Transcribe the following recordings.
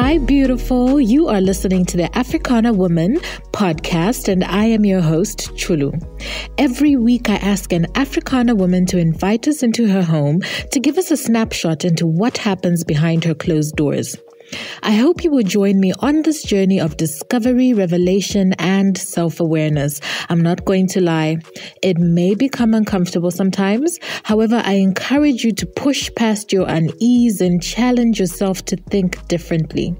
Hi, beautiful. You are listening to the Africana Woman podcast, and I am your host, Chulu. Every week, I ask an Africana woman to invite us into her home to give us a snapshot into what happens behind her closed doors. I hope you will join me on this journey of discovery, revelation, and self-awareness. I'm not going to lie. It may become uncomfortable sometimes. However, I encourage you to push past your unease and challenge yourself to think differently.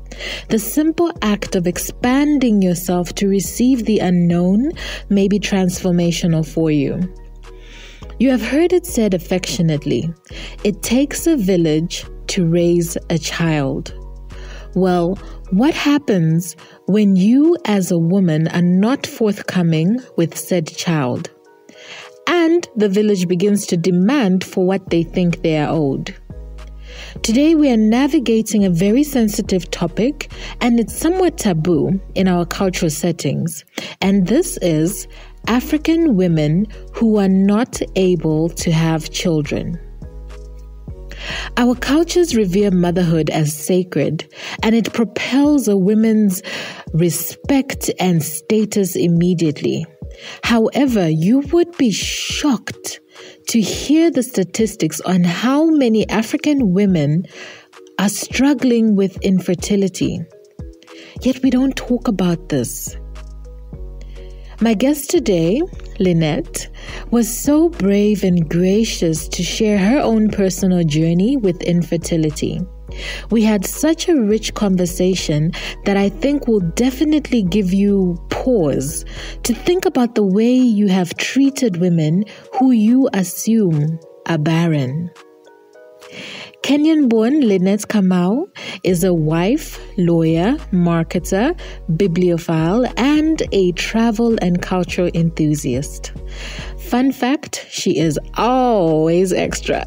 The simple act of expanding yourself to receive the unknown may be transformational for you. You have heard it said affectionately, it takes a village to raise a child. Well, what happens when you as a woman are not forthcoming with said child? And the village begins to demand for what they think they are owed. Today we are navigating a very sensitive topic, and it's somewhat taboo in our cultural settings. And this is African women who are not able to have children. Our cultures revere motherhood as sacred, and it propels a woman's respect and status immediately. However, you would be shocked to hear the statistics on how many African women are struggling with infertility. Yet we don't talk about this. My guest today, Linet, was so brave and gracious to share her own personal journey with infertility. We had such a rich conversation that I think will definitely give you pause to think about the way you have treated women who you assume are barren. Kenyan-born Linet Kamau is a wife, lawyer, marketer, bibliophile, and a travel and cultural enthusiast. Fun fact, she is always extra.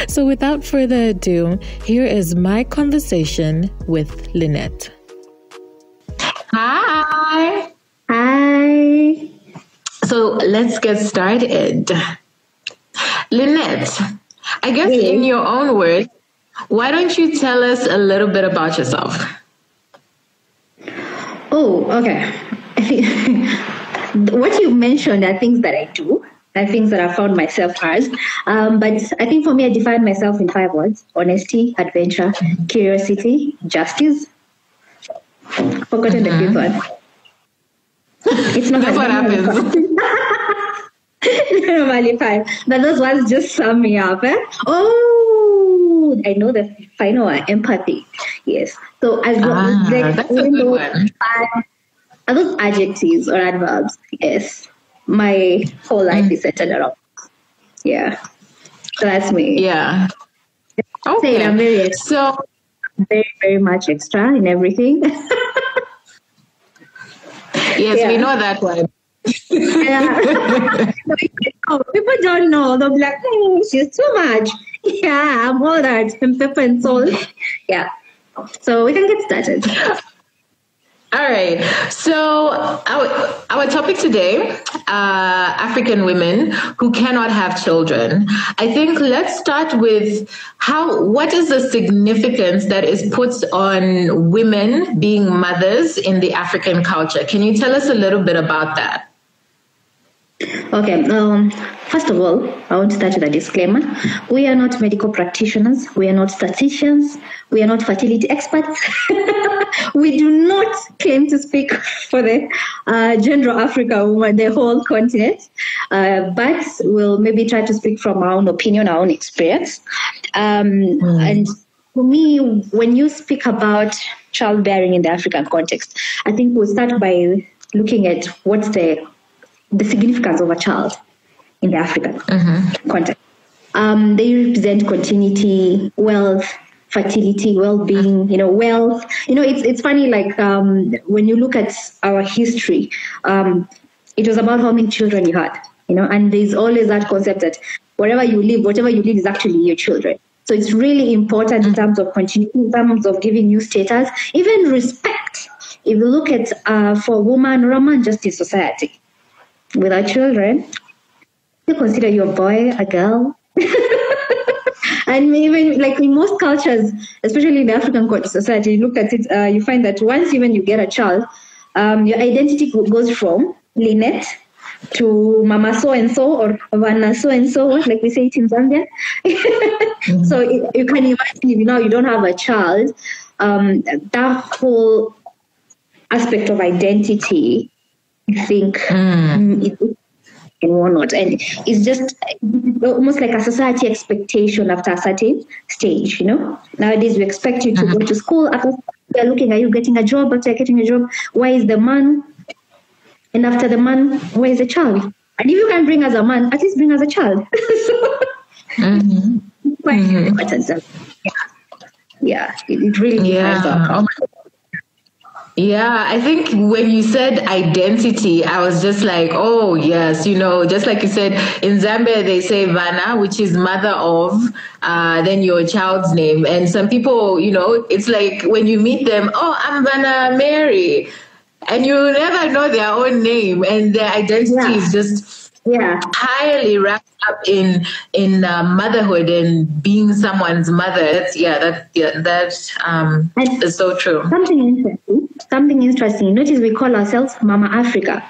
So without further ado, here is my conversation with Linet. Hi. Hi. So let's get started. Linet, I guess in your own words, why don't you tell us a little bit about yourself? Oh, okay. What you mentioned are things that I do, are things that I found myself as. But I think for me, I define myself in 5 words: honesty, adventure, curiosity, justice. Forgotten the 5th one. It's not That's what happens. Normally 5. But those ones just sum me up. Oh, I know the final one, empathy. Yes. So as that's a good one. Are those adjectives or adverbs? Yes. My whole life is centered around. Yeah. So that's me. Yeah. Okay. I'm very extra. Very, very much extra in everything. Yes, we know that one. Yeah. People don't know. They'll be like, she's too much. Yeah, I'm all that. I'm pepper and salt. Yeah. So we can get started. All right. So our topic today, African women who cannot have children. I think let's start with what is the significance that is put on women being mothers in the African culture? Can you tell us a little bit about that? Okay. First of all, I want to start with a disclaimer. We are not medical practitioners. We are not statisticians. We are not fertility experts. We do not claim to speak for the general Africa woman, the whole continent. But we'll maybe try to speak from our own opinion, our own experience. And for me, when you speak about childbearing in the African context, I think we'll start by looking at what's the significance of a child in the African context. They represent continuity, wealth, fertility, well-being, wealth. It's funny, like when you look at our history, it was about how many children you had, and there's always that concept that whatever you live is actually your children. So it's really important in terms of continuity, in terms of giving you status, even respect. If you look at for woman, Roman justice society, without children, you consider your boy a girl. And even like in most cultures, especially in the African society, you look at it, you find that once even you get a child, your identity goes from Linet to Mama so-and-so or Vana so-and-so, like we say it in Zambia. So you can imagine if now you don't have a child, that whole aspect of identity, I think, and whatnot. And it's just almost like a society expectation after a certain stage, Nowadays, we expect you to go to school. After they're looking at you getting a job. After getting a job, where is the man? And after the man, where is the child? And if you can bring as a man, at least bring as a child. Quite important. Yeah, it really depends on. Yeah, I think when you said identity, I was just like, oh, yes, just like you said, in Zambia, they say Vana, which is mother of, then your child's name. And some people, it's like when you meet them, oh, I'm Vana Mary. And you never know their own name. And their identity is just highly wrapped up in motherhood and being someone's mother. That is so true. Something interesting. Notice we call ourselves Mama Africa.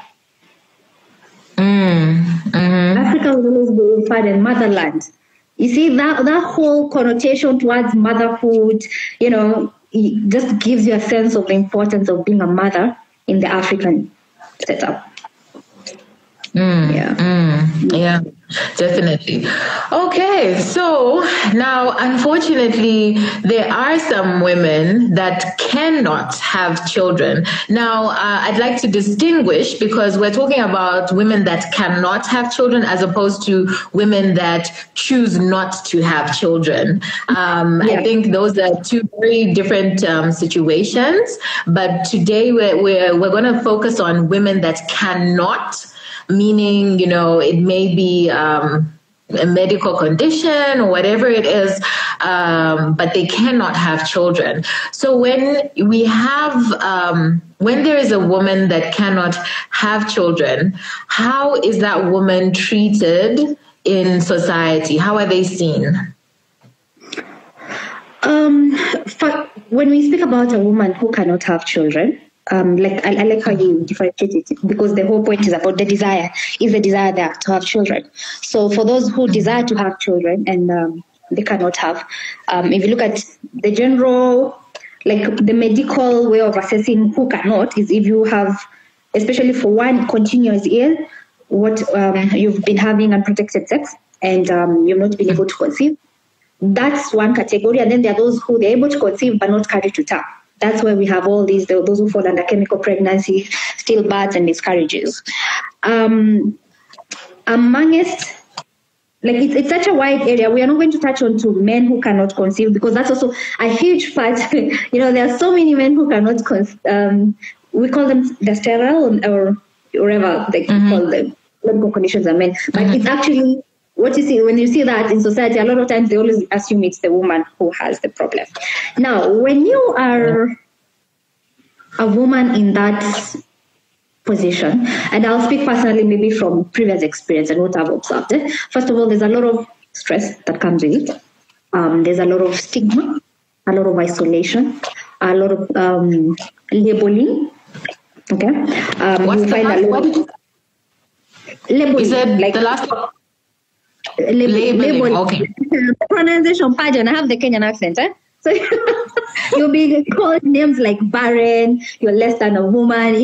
Africa will always be referred as motherland. You see that whole connotation towards motherhood, it just gives you a sense of the importance of being a mother in the African setup. Yeah, definitely. Okay, so now, unfortunately, there are some women that cannot have children. Now, I'd like to distinguish because we're talking about women that cannot have children as opposed to women that choose not to have children. I think those are two very different situations. But today, we're going to focus on women that cannot, meaning, it may be a medical condition or whatever it is, but they cannot have children. So when we have, when there is a woman that cannot have children, how is that woman treated in society? How are they seen? When we speak about a woman who cannot have children, I like how you differentiate it, because the whole point is about the desire. Is the desire there to have children? So for those who desire to have children and they cannot have, if you look at the general, the medical way of assessing who cannot is if you have, especially for one continuous year, what you've been having unprotected sex and you've not been able to conceive. That's one category. And then there are those who they're able to conceive but not carry to term. That's where we have all these, those who fall under chemical pregnancy, stillbirths, and miscarriages. Amongst, it's such a wide area. We are not going to touch on to men who cannot conceive, because that's also a huge part. There are so many men who cannot conceive. We call them the sterile or whatever they call them. Medical conditions are men. But it's actually, what you see, when you see that in society, a lot of times they always assume it's the woman who has the problem. Now, when you are a woman in that position, and I'll speak personally maybe from previous experience and what I've observed. First of all, there's a lot of stress that comes with it. There's a lot of stigma, a lot of isolation, a lot of labeling. Okay? What's the last? What did you labeling? You said like the last one? Labeling. Okay. Pronunciation, pardon, I have the Kenyan accent. So you'll be called names like Barren, you're less than a woman,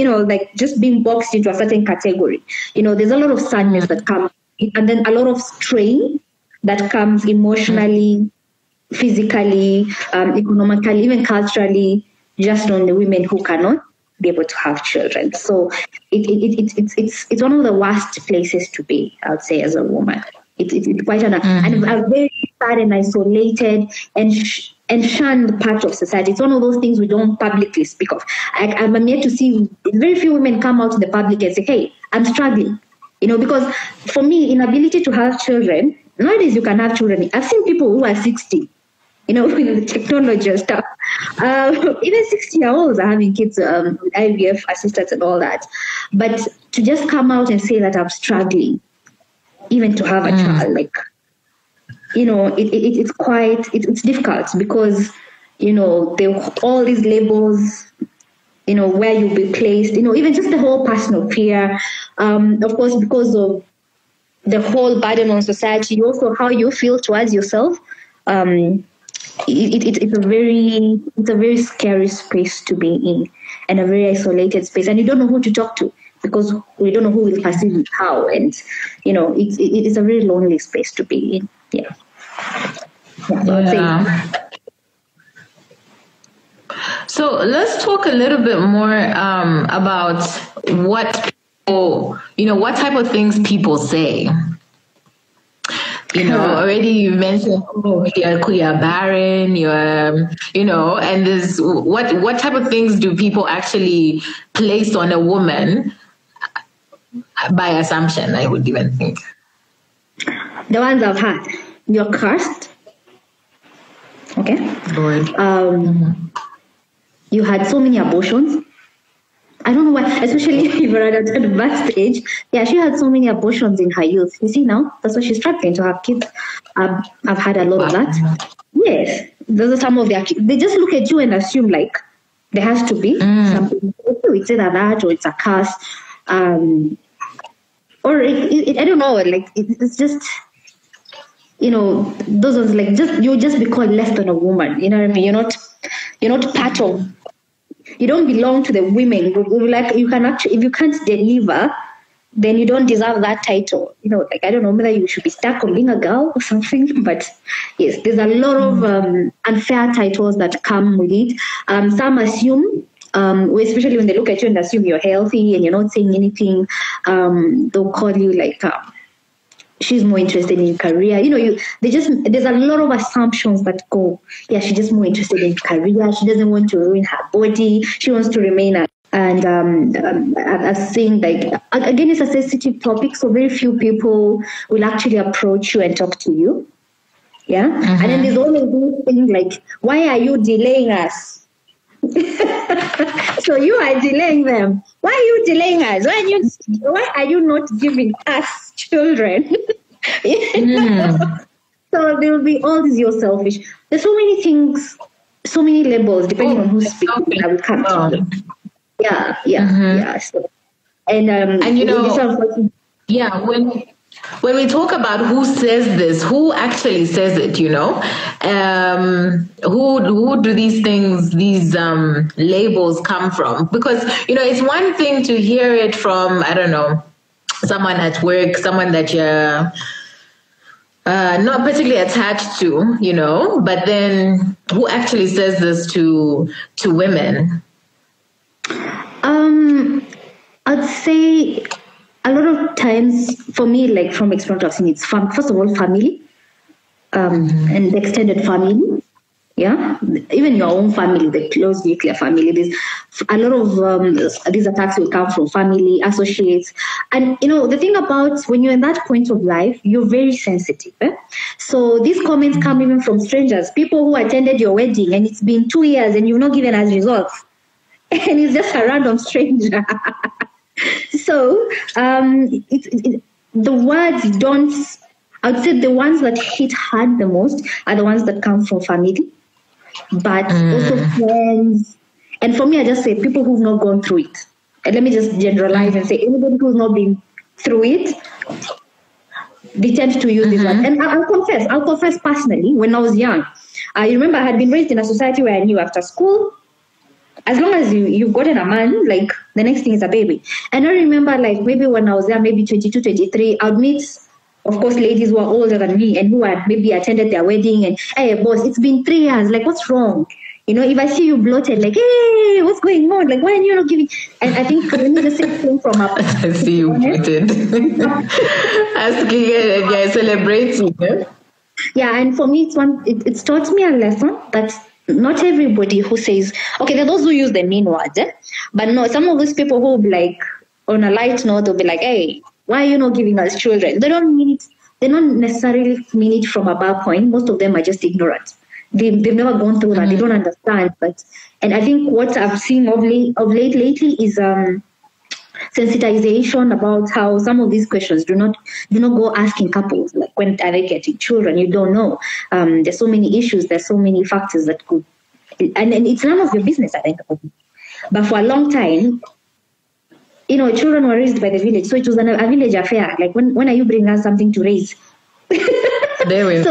just being boxed into a certain category. There's a lot of sadness that comes, and then a lot of strain that comes emotionally, physically, economically, even culturally, just on the women who cannot be able to have children. So it's one of the worst places to be, I would say, as a woman. It's quite and a very sad and isolated and shunned part of society. It's one of those things we don't publicly speak of. I'm yet to see very few women come out in the public and say, hey, I'm struggling. Because for me, inability to have children, nowadays you can have children. I've seen people who are 60, with the technology and stuff. Even 60-year-olds are having kids with IVF assistance and all that. But to just come out and say that I'm struggling, even to have a child, it's difficult because, all these labels, where you'll be placed, even just the whole personal fear, of course, because of the whole burden on society, also how you feel towards yourself. It's a very scary space to be in, and a very isolated space, and you don't know who to talk to because we don't know who will perceive it how, and it is a very lonely space to be in. So let's talk a little bit more about what people, what type of things people say. Already you mentioned, you're barren, and there's what type of things do people actually place on a woman by assumption, I would even think. The ones I've had, you're cursed. Okay. Lord. You had so many abortions. I don't know why, especially if you're at an advanced age. Yeah, she had so many abortions in her youth. You see now, that's why she's struggling to have kids. I've had a lot of that. Yes, those are some of their kids. They just look at you and assume like there has to be something. It's either that or it's a curse. Or I don't know, like it's just, those ones like you'll just be called less than a woman. You know what I mean? You're not part of. You don't belong to the women. Like you can actually, if you can't deliver, then you don't deserve that title. Like I don't know whether you should be stuck on being a girl or something. But yes, there's a lot of unfair titles that come with it. Some assume, especially when they look at you and assume you're healthy and you're not saying anything, they'll call you like. She's more interested in career. There's a lot of assumptions that go, she's just more interested in career. She doesn't want to ruin her body. She wants to remain and I'm saying like, again, it's a sensitive topic. So very few people will actually approach you and talk to you. Yeah. And then there's always this thing like, why are you delaying us? So you are delaying them. Why are you delaying us? Why are you not giving us children? So there will be all this, you're selfish. There's so many things, so many labels, depending on who's speaking. I will come to them. Yeah. So, when we talk about who says this, who actually says it, who do these things, these labels come from? Because, it's one thing to hear it from, I don't know, someone at work, someone that you're not particularly attached to, but then who actually says this to women? I'd say a lot of times, for me, like from experience I've seen, it's first of all family, and the extended family. Yeah, even your own family, the close nuclear family. There's a lot of these attacks will come from family, associates, and the thing about when you're in that point of life, you're very sensitive. So these comments come even from strangers, people who attended your wedding, and it's been 2 years, and you've not given us results, and it's just a random stranger. So the words don't. I'd say the ones that hit hard the most are the ones that come from family, but also friends. And for me, I just say people who've not gone through it. And let me just generalize and say anybody who's not been through it, they tend to use this one. And I'll confess personally, when I was young, I remember I had been raised in a society where I knew after school, as long as you've gotten a man, like the next thing is a baby. And I remember like maybe when I was there, maybe 22, 23, I'd meet, of course, ladies who are older than me and who had maybe attended their wedding and, hey, boss, it's been 3 years. Like, what's wrong? If I see you bloated, like, hey, what's going on? Like, why are you not giving? And I think we need the same thing from up. I see you bloated. Asking and yeah, celebrating. Yeah, and for me, it's taught me a lesson that not everybody who says, okay, there are those who use the mean words, but no, some of those people who will be like, on a light note, they'll be like, hey, why are you not giving us children? They don't mean it. They don't necessarily mean it from a bad point. Most of them are just ignorant. They've never gone through that. They don't understand. And I think what I've seen of late lately is sensitization about how some of these questions do not go asking couples, like when are they getting children? You don't know. There's so many issues. There's so many factors that could, and it's none of your business, I think. But for a long time, children were raised by the village, so it was a village affair. Like when are you bringing us something to raise? So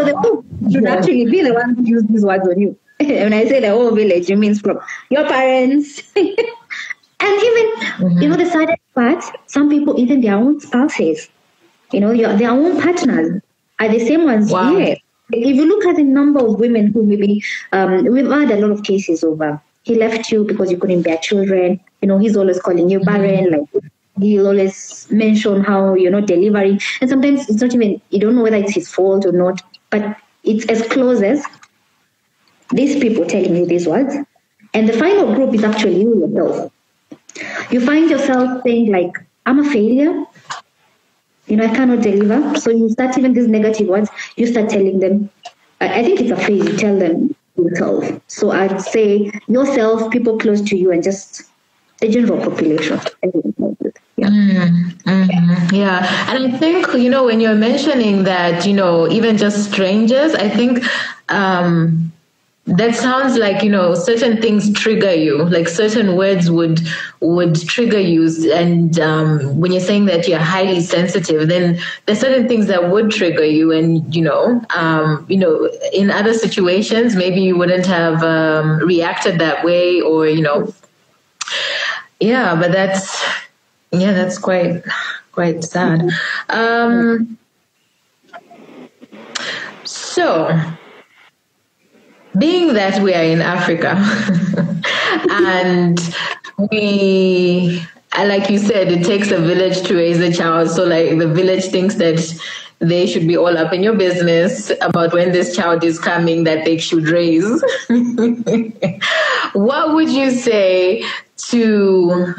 the whole should actually be the one who use these words on you. When I say the whole village, it means from your parents. And even, the saddest part, some people, even their own spouses, their own partners are the same ones. Wow. Here. If you look at the number of women who maybe, we've had a lot of cases of, he left you because you couldn't bear children. He's always calling you Barren, like he'll always mention how you're not delivering. And sometimes it's not even, you don't know whether it's his fault or not, but it's as close as these people telling you these words. And the final group is actually you yourself. You find yourself saying like, I'm a failure. I cannot deliver. So you start even these negative words, you start telling them, I think it's a phrase, you tell them yourself. So I'd say yourself, people close to you, and just the general population. Yeah. Yeah. And I think, when you're mentioning that, even just strangers, I think that sounds like, certain things trigger you, like certain words would trigger you. And when you're saying that you're highly sensitive, then there's certain things that would trigger you. And, in other situations, maybe you wouldn't have reacted that way, or, yeah, but that's quite sad. So, being that we are in Africa and we, like you said, it takes a village to raise a child. So like the village thinks that they should be all up in your business about when this child is coming that they should raise. What would you say to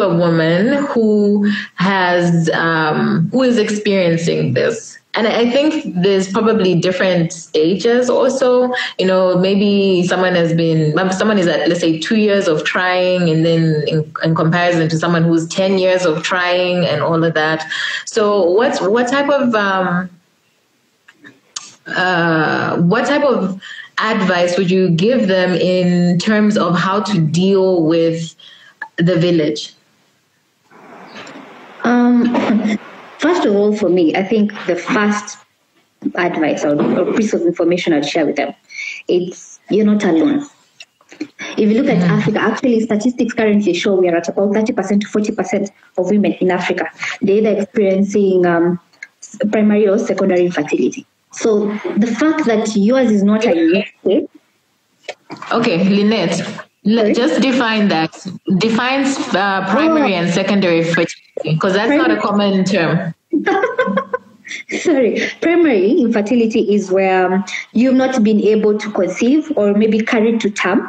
a woman who is experiencing this? And I think there's probably different stages also. Maybe someone is at, let's say, 2 years of trying, and then in comparison to someone who's 10 years of trying and all of that. So what type of advice would you give them in terms of how to deal with the village? First of all, for me, I think the first advice or piece of information I'd share with them, it's you're not alone. If you look at Africa, actually statistics currently show we are at about 30% to 40% of women in Africa. They're either experiencing primary or secondary infertility. So the fact that yours is not a unique case. Okay, Linet, just define that. Defines primary and secondary infertility, because that's not a common term. Sorry, primary infertility is where you've not been able to conceive or maybe carry to term,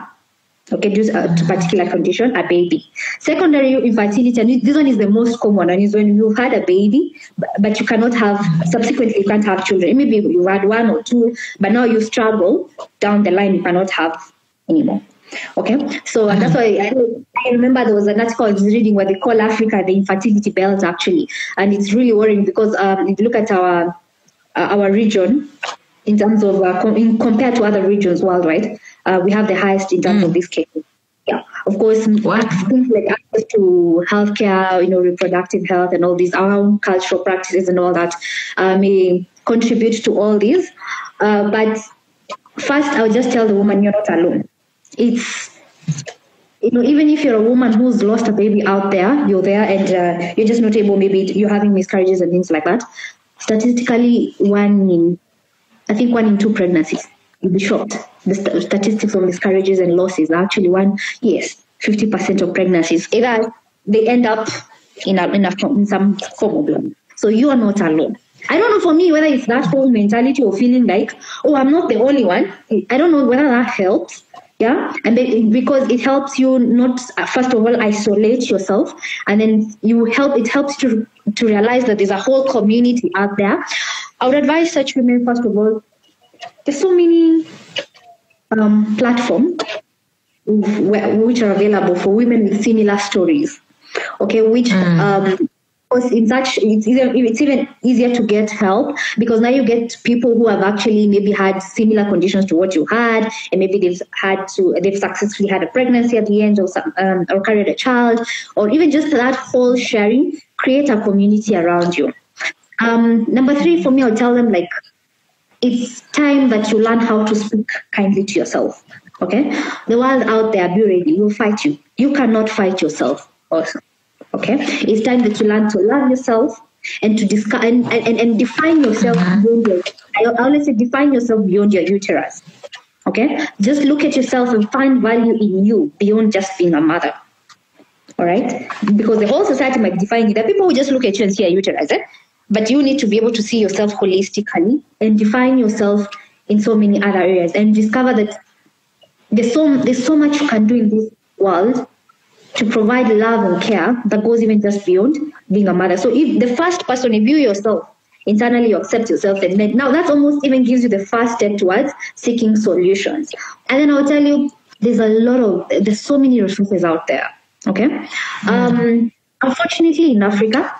due to a particular condition, a baby. Secondary infertility, and this one is the most common, and is when you've had a baby, but you cannot have, subsequently you can't have children. Maybe you had one or two, but now you struggle down the line, you cannot have anymore. Okay, so that's why I remember there was an article I was reading where they call Africa the Infertility Belt, actually, and it's really worrying because if you look at our region in terms of compared to other regions worldwide, we have the highest in terms of these cases. Yeah, of course, things like access to healthcare, reproductive health, and all these our own cultural practices and all that may contribute to all these. But first, I would just tell the woman you're not alone. It's, even if you're a woman who's lost a baby out there, you're there and you're just not able, maybe you're having miscarriages and things like that. Statistically, 1 in 2 pregnancies. You'll be shocked. The statistics of miscarriages and losses are actually 50% of pregnancies. Either they end up in some form of blood. So you are not alone. I don't know for me whether it's that whole mentality of feeling like, I'm not the only one. I don't know whether that helps. Yeah, and then because it helps you not, first of all, isolate yourself, and then it helps you to realize that there's a whole community out there. I would advise such women, first of all, there's so many platforms which are available for women with similar stories. Okay, which it's even easier to get help, because now you get people who have actually maybe had similar conditions to what you had, and maybe they've successfully had a pregnancy at the end, or carried a child, or even just that whole sharing. Create a community around you. Number 3, for me, I'll tell them, like, it's time that you learn how to speak kindly to yourself. Okay, the world out there, be ready, will fight you. You cannot fight yourself also. Okay, it's time that you learn to love yourself and to discuss and define yourself beyond your. I always say define yourself beyond your uterus. Okay, just look at yourself and find value in you beyond just being a mother. All right, because the whole society might define you. There are people who just look at you and see a uterus, but you need to be able to see yourself holistically and define yourself in so many other areas, and discover that there's so much you can do in this world to provide love and care that goes even just beyond being a mother. So if the first person, if you yourself internally you accept yourself, and then now that almost even gives you the first step towards seeking solutions. And then I'll tell you, there's so many resources out there. Okay. Unfortunately, in Africa,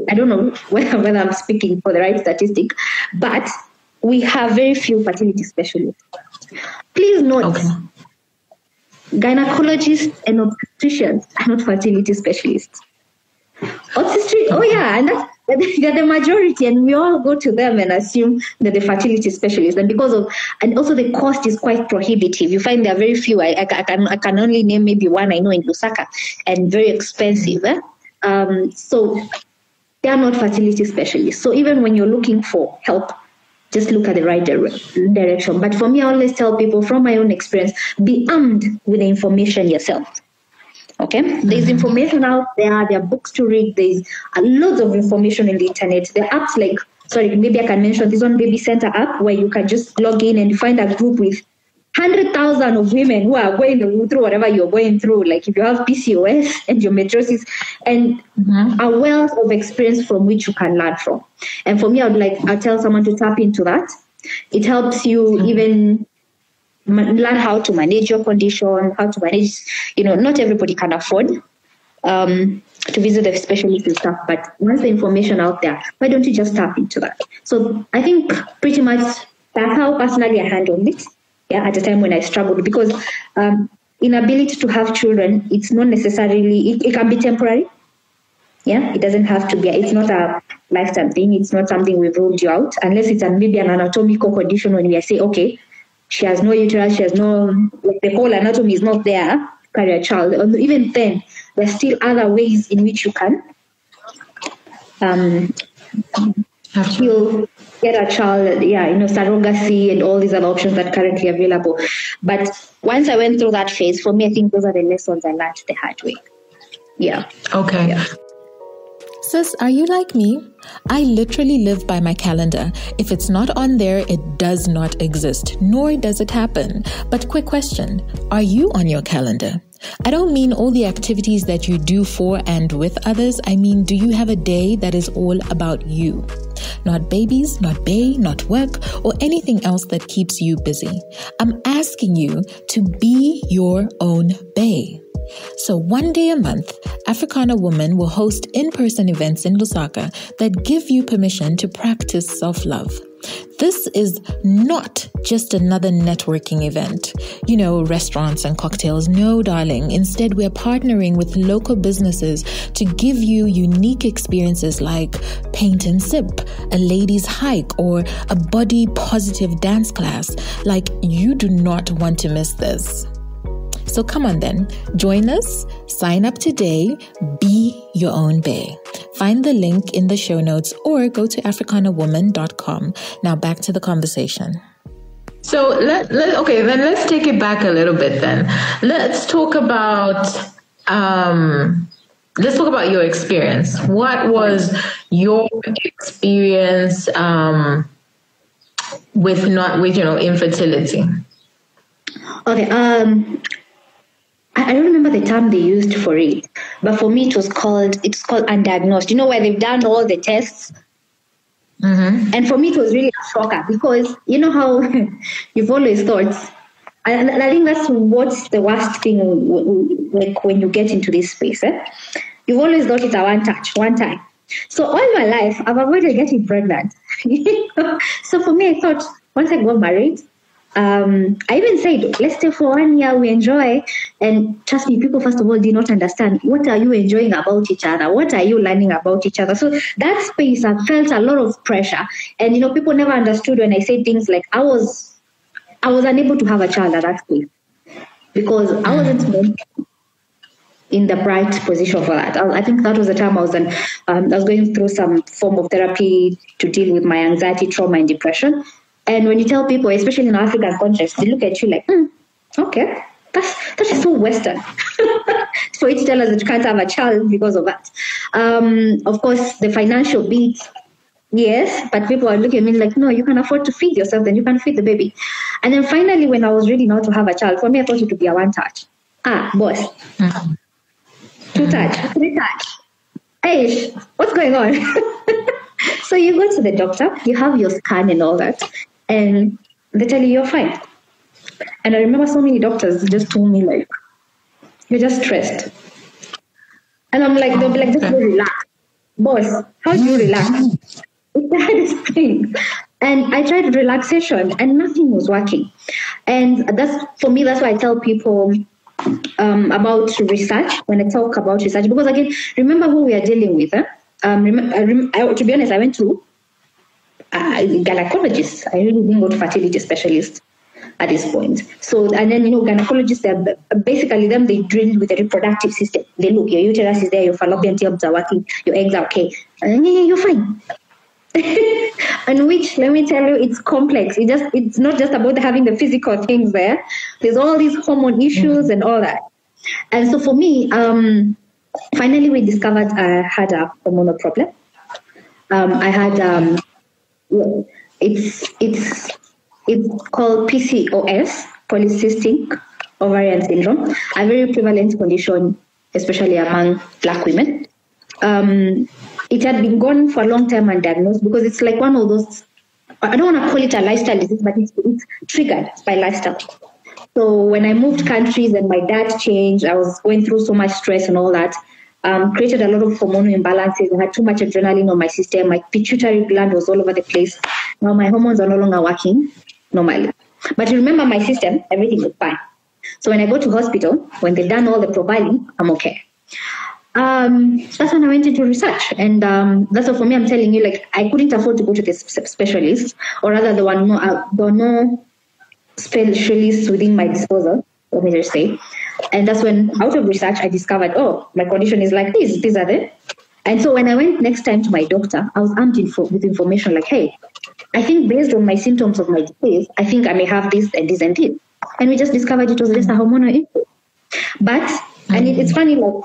I don't know whether I'm speaking for the right statistic, but we have very few fertility specialists. Please note, gynecologists and obstetricians are not fertility specialists. And they're the majority, and we all go to them and assume that the fertility specialists, and also the cost is quite prohibitive. You find there are very few. I can only name maybe one I know in Lusaka, and very expensive. So they are not fertility specialists. So even when you're looking for help, just look at the right direction. But for me, I always tell people from my own experience, be armed with the information yourself. Okay, there's information out there. There are books to read. There's loads of information in the internet. There are apps like, maybe I can mention this one, Baby Center app, where you can just log in and find a group with 100,000 of women who are going through whatever you're going through. Like if you have PCOS, endometriosis, and a wealth of experience from which you can learn from. And for me, I'll tell someone to tap into that. It helps you even learn how to manage your condition, how to manage, not everybody can afford to visit the specialist and stuff, but once the information out there, why don't you just tap into that? So I think pretty much that's how personally I handled it, at a time when I struggled, because inability to have children, it's not necessarily, it can be temporary. It doesn't have to be, it's not a lifetime thing, it's not something we've ruled you out, unless it's maybe an anatomical condition when we say, okay, she has no uterus, she has the whole anatomy is not there to carry a child. And even then, there's still other ways in which you can still get a child, surrogacy and all these other options that are currently available. But once I went through that phase, for me, I think those are the lessons I learned the hard way. Yeah. Okay. Yeah. Sis, are you like me? I literally live by my calendar. If it's not on there, it does not exist, nor does it happen. But quick question, are you on your calendar? I don't mean all the activities that you do for and with others. I mean, do you have a day that is all about you? Not babies, not bae, not work, or anything else that keeps you busy. I'm asking you to be your own bae. So one day a month, Africana Woman will host in-person events in Lusaka that give you permission to practice self-love. This is not just another networking event, restaurants and cocktails. No, darling. Instead, we're partnering with local businesses to give you unique experiences like paint and sip, a ladies' hike, or a body positive dance class. Like, you do not want to miss this. So come on then, join us, sign up today, be your own bae. Find the link in the show notes or go to africanawoman.com. Now back to the conversation. So let's take it back a little bit then. Let's talk about your experience. What was your experience with infertility? Okay. I don't remember the term they used for it, but for me it's called undiagnosed. Where they've done all the tests. And for me it was really a shocker, because how you've always thought And I think that's what's the worst thing when you get into this space. You've always thought it's a one time. So all my life, I've avoided getting pregnant. So for me, I thought, once I got married, I even said, let's stay for 1 year, we enjoy. And trust me, people, first of all, did not understand, what are you enjoying about each other? What are you learning about each other? So that space, I felt a lot of pressure. And, people never understood when I said things like, I was unable to have a child at that space because I wasn't in the right position for that. I think that was the time I was going through some form of therapy to deal with my anxiety, trauma, and depression. And when you tell people, especially in African context, they look at you like, okay, that is so Western. For you to tell us that you can't have a child because of that. Of course, the financial bit, yes, but people are looking at me like, no, you can afford to feed yourself, then you can feed the baby. And then finally, when I was ready not to have a child, for me, I thought it would be a one touch. Boss. Two touch, three touch. Hey, what's going on? So you go to the doctor, you have your scan and all that, and they tell you you're fine. And I remember so many doctors just told me like, you're just stressed. And I'm like, they'll be like, just relax. Boss, how do you relax? It's the hardest thing. And I tried relaxation and nothing was working. And that's why I tell people about research when I talk about research, because again, remember who we are dealing with. To be honest, I went to a gynecologist. I really didn't go to fertility specialist at this point. So, and then, gynecologists, basically them, they drill with the reproductive system. They look, your uterus is there, your fallopian tubes are working, your eggs are okay. And then you're fine. And which, let me tell you, it's complex. It's not just about having the physical things there. There's all these hormone issues and all that. And so for me, finally we discovered I had a hormonal problem. I had, it's called PCOS, polycystic ovarian syndrome, a very prevalent condition, especially among Black women. It had been gone for a long time undiagnosed because it's like one of those, I don't want to call it a lifestyle disease, but it's triggered by lifestyle. So when I moved countries and my dad changed, I was going through so much stress and all that, created a lot of hormonal imbalances. I had too much adrenaline on my system. My pituitary gland was all over the place. Now my hormones are no longer working normally. But remember my system, everything is fine. So when I go to hospital, when they've done all the profiling, I'm okay. That's when I went into research. And that's what for me, I'm telling you, like, I couldn't afford to go to this specialist, or rather there were no specialists within my disposal, let me just say. And that's when, out of research, I discovered, my condition is like this, these are them. And so when I went next time to my doctor, I was armed with information like, hey, I think based on my symptoms of my disease, I think I may have this and this and this. And we just discovered it was just a hormonal issue. But, and it's funny, like,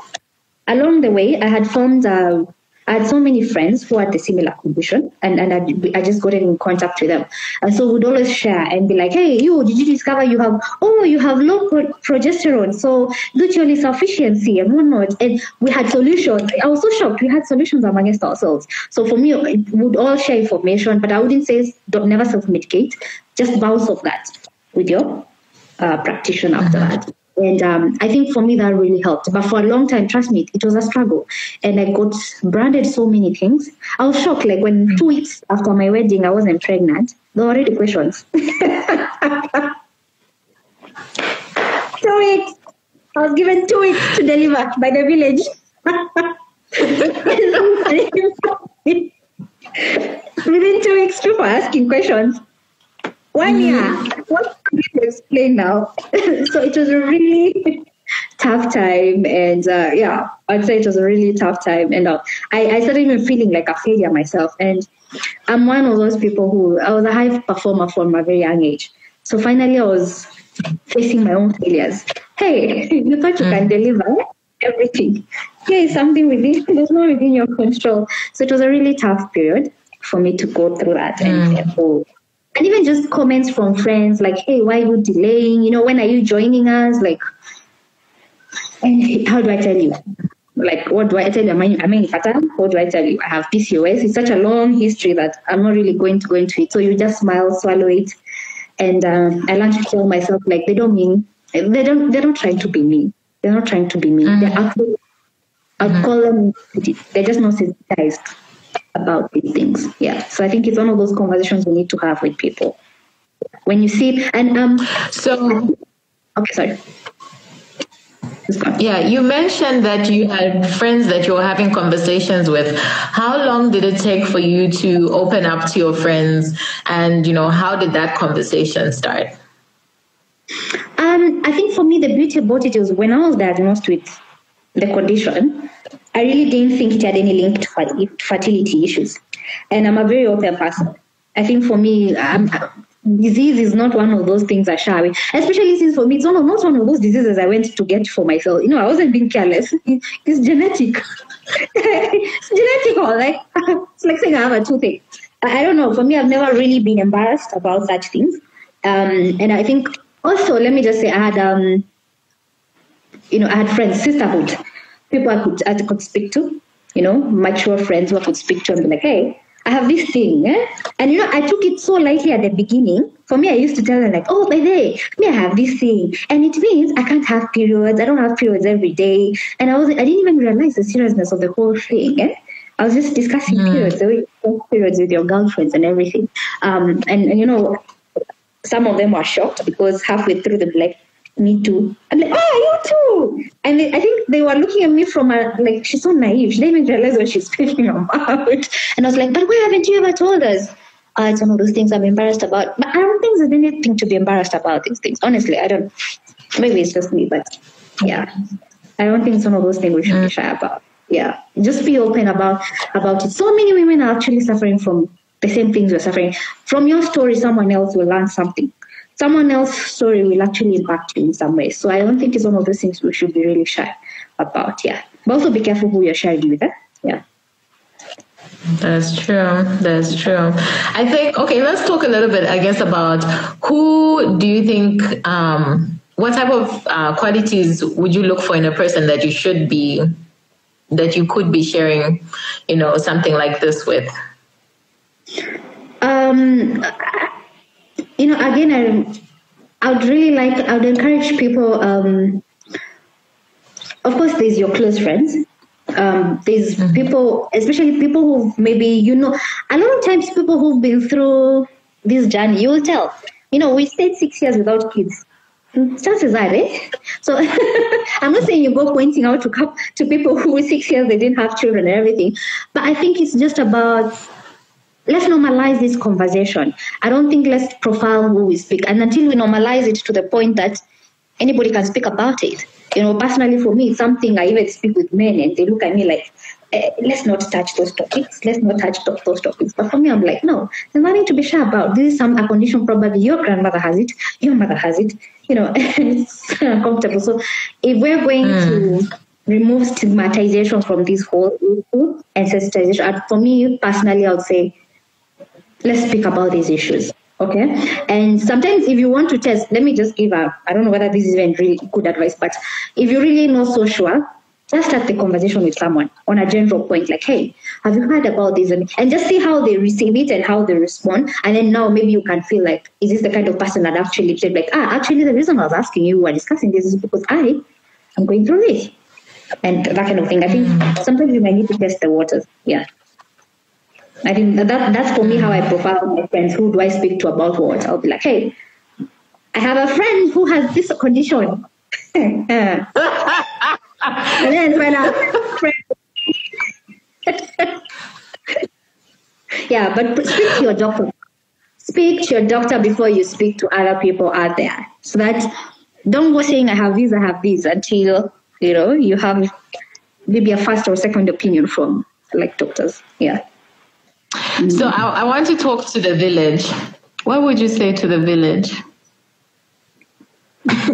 along the way, I had found, I had so many friends who had the similar condition, and I just got in contact with them. And so we'd always share and be like, hey, did you discover you have low progesterone, so luteal insufficiency and whatnot. And we had solutions. I was so shocked. We had solutions amongst ourselves. So for me, we would all share information, but I wouldn't say never self-medicate. Just bounce off that with your practitioner after that. And I think for me that really helped. But for a long time, trust me, it was a struggle. And I got branded so many things. I was shocked, like when 2 weeks after my wedding, I wasn't pregnant. There were already questions. 2 weeks. I was given 2 weeks to deliver by the village. Within 2 weeks, people are asking questions. 1 year. What can you explain now? So it was a really tough time. And I'd say it was a really tough time. And I started even feeling like a failure myself. And I'm one of those people I was a high performer from a very young age. So finally I was facing my own failures. Hey, you thought you can deliver everything. Here is something there's no within your control. So it was a really tough period for me to go through that. And even just comments from friends like, hey, why are you delaying? When are you joining us? Like, and how do I tell you? Like, what do I tell you? Am I infertile? What do I tell you? I have PCOS. It's such a long history that I'm not really going to go into it. So you just smile, swallow it, And I learned to tell myself, like, they're not trying to be mean. They're not trying to be mean. They're actually, I'd call them, they're just not sensitized about these things. Yeah. So I think it's one of those conversations we need to have with people. When you see, and okay, sorry. Yeah, you mentioned that you had friends that you were having conversations with. How long did it take for you to open up to your friends, and how did that conversation start? I think for me, the beauty about it was when I was diagnosed with the condition, I really didn't think it had any link to fertility issues. And I'm a very open person. I think for me, disease is not one of those things I shy away. Especially since for me, it's not one of those diseases I went to get for myself. I wasn't being careless. It's genetic. It's genetical. Like, it's like saying I have a toothache. I don't know. For me, I've never really been embarrassed about such things. And I think also, let me just say, I had friends, sisterhood, people I could speak to, mature friends who I could speak to and be like, hey, I have this thing. And, I took it so lightly at the beginning. For me, I used to tell them like, oh, by the way, me, I have this thing. And it means I can't have periods. I don't have periods every day. And I didn't even realize the seriousness of the whole thing. I was just discussing periods, periods with your girlfriends and everything. And some of them were shocked because halfway through they'd be like, me too. I'm like, oh, you too. And I think they were looking at me from like, she's so naive. She didn't even realize what she's speaking about. And I was like, but why haven't you ever told us? It's one of those things I'm embarrassed about. But I don't think there's anything to be embarrassed about these things. Honestly, I don't. Maybe it's just me, but yeah. I don't think it's one of those things we should be shy about. Yeah. Just be open about it. So many women are actually suffering from the same things we're suffering. From your story, someone else will learn something. Someone else's story will actually impact you in some way. So I don't think it's one of those things we should be really shy about. Yeah. But also be careful who you're sharing with. Yeah. That's true. I think, okay, let's talk a little bit, I guess, about who do you think, what type of qualities would you look for in a person that you could be sharing, something like this with? Again, I would encourage people, of course, there's your close friends. There's people, especially people who maybe, a lot of times people who've been through this journey, you will tell, we stayed 6 years without kids. Chances are, So I'm not saying you go pointing out to people who 6 years, they didn't have children and everything. But I think it's just about, let's normalize this conversation. I don't think let's profile who we speak. And until we normalize it to the point that anybody can speak about it. Personally for me, it's something I even speak with men and they look at me like, let's not touch those topics. Let's not touch those topics. But for me, I'm like, no, there's nothing to be shy about. This is a condition probably your grandmother has it, your mother has it, and it's uncomfortable. So if we're going to remove stigmatization from this whole issue and sensitization, for me personally, I would say, let's speak about these issues. Okay. And sometimes if you want to test, let me just give I don't know whether this is even really good advice, but if you're really not so sure, just start the conversation with someone on a general point, like, hey, have you heard about this? And just see how they receive it and how they respond. And then now maybe you can feel like, is this the kind of person that actually said like, actually the reason I was asking you, we're discussing this is because I'm going through this. And that kind of thing. I think sometimes you might need to test the waters. Yeah. I think that's for me how I profile my friends. Who do I speak to about what? I'll be like, hey, I have a friend who has this condition. And then when yeah, but speak to your doctor. Speak to your doctor before you speak to other people out there. So that don't go saying I have this until you have maybe a first or second opinion from like doctors. Yeah. So I want to talk to the village. What would you say to the village?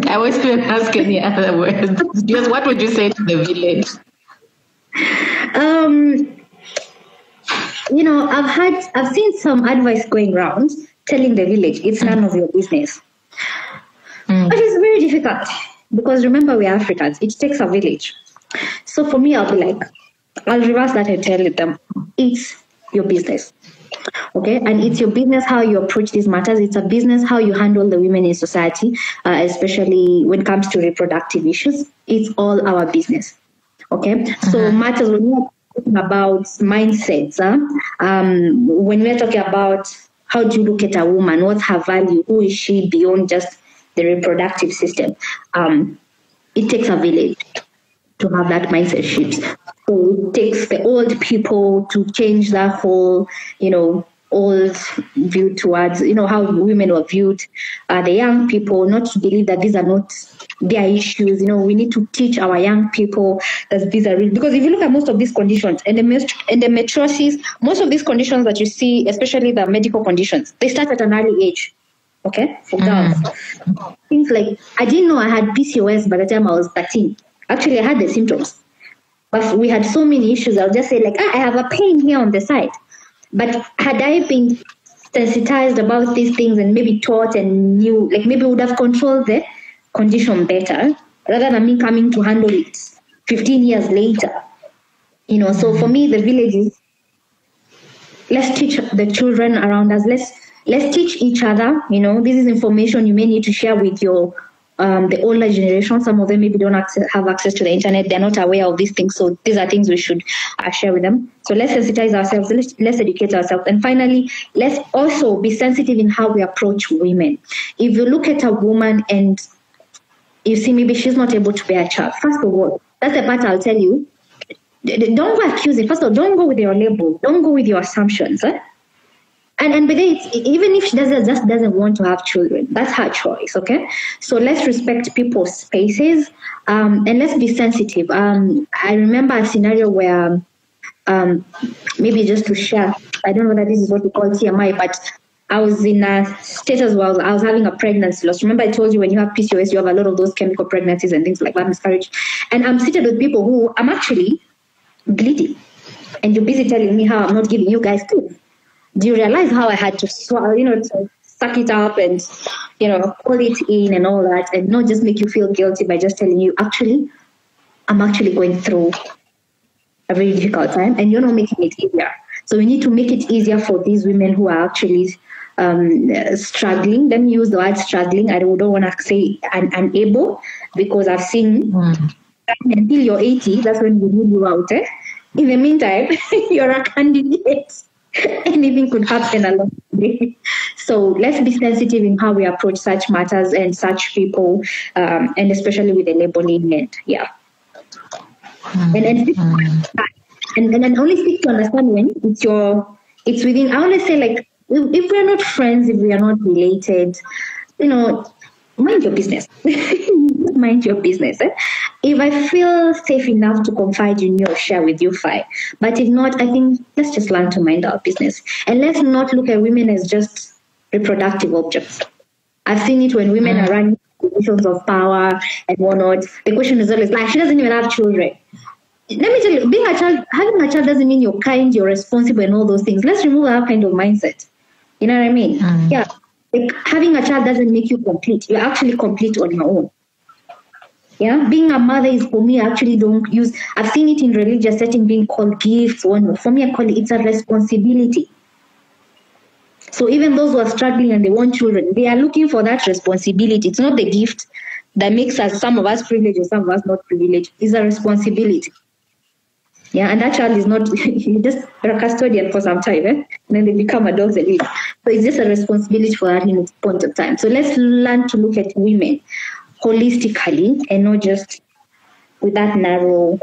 I always couldn't ask any other words. Just what would you say to the village? I've seen some advice going around telling the village it's none of your business. But it's very difficult because remember we're Africans. It takes a village. So for me, I'll be like, I'll reverse that and tell them it's your business. Okay, and it's your business how you approach these matters. It's a business how you handle the women in society, especially when it comes to reproductive issues. It's all our business. Okay, so matters when we're talking about mindsets. When we're talking about how do you look at a woman, what's her value, who is she beyond just the reproductive system? It takes a village to have that mindset shift. So it takes the old people to change that whole, old view towards, how women were viewed. The young people, not to believe that these are not their issues. We need to teach our young people that these are real. Because if you look at most of these conditions and the metroses, most of these conditions that you see, especially the medical conditions, they start at an early age. Okay, for girls. Things like, I didn't know I had PCOS by the time I was 13. Actually, I had the symptoms. But we had so many issues. I'll just say, I have a pain here on the side. But had I been sensitized about these things and maybe taught and knew, maybe would have controlled the condition better rather than me coming to handle it 15 years later. So for me, the village is, let's teach the children around us. Let's teach each other. This is information you may need to share with your the older generation. Some of them maybe don't have access to the internet. They're not aware of these things. So these are things we should share with them. So let's sensitize ourselves. Let's educate ourselves. And finally, let's also be sensitive in how we approach women. If you look at a woman and you see maybe she's not able to bear a child, first of all, that's the part I'll tell you. Don't go accusing. First of all, don't go with your label. Don't go with your assumptions. And but even if she doesn't want to have children, that's her choice, okay? So let's respect people's spaces, and let's be sensitive. I remember a scenario where, maybe just to share, I don't know whether this is what we call TMI, but I was in a status where I was having a pregnancy loss. Remember I told you when you have PCOS, you have a lot of those chemical pregnancies and things like that, miscarriage. And I'm seated with people who I'm actually bleeding. And you're busy telling me how I'm not giving you guys food. Do you realize how I had to swallow, to suck it up and, pull it in and all that, and not just make you feel guilty by just telling you, I'm actually going through a very difficult time, and you're not making it easier. So we need to make it easier for these women who are actually struggling. Let me use the word struggling. I don't want to say unable, because I've seen until you're 80, that's when we rule you out. In the meantime, you're a candidate. Anything could happen along the way. So let's be sensitive in how we approach such matters and such people, and especially with the labeling and and then only seek to understand when it's within. I always say, if we're not friends, if we are not related, mind your business. Mind your business. If I feel safe enough to confide in you or share with you, fine. But if not, I think let's just learn to mind our business. And let's not look at women as just reproductive objects. I've seen it when women are running positions of power and whatnot. The question is always she doesn't even have children. Let me tell you, having a child doesn't mean you're kind, you're responsible, and all those things. Let's remove that kind of mindset. You know what I mean? Yeah. Having a child doesn't make you complete. You're actually complete on your own. Yeah, being a mother is, for me, I actually don't use, I've seen it in religious setting being called gifts. For me, I call it's a responsibility. So even those who are struggling and they want children, they are looking for that responsibility. It's not the gift that makes some of us privileged and some of us not privileged. It's a responsibility. Yeah, and that child is not, you just are a custodian for some time, and then they become adults and leave. So it's just a responsibility for that in a point of time. So let's learn to look at women holistically and not just with that narrow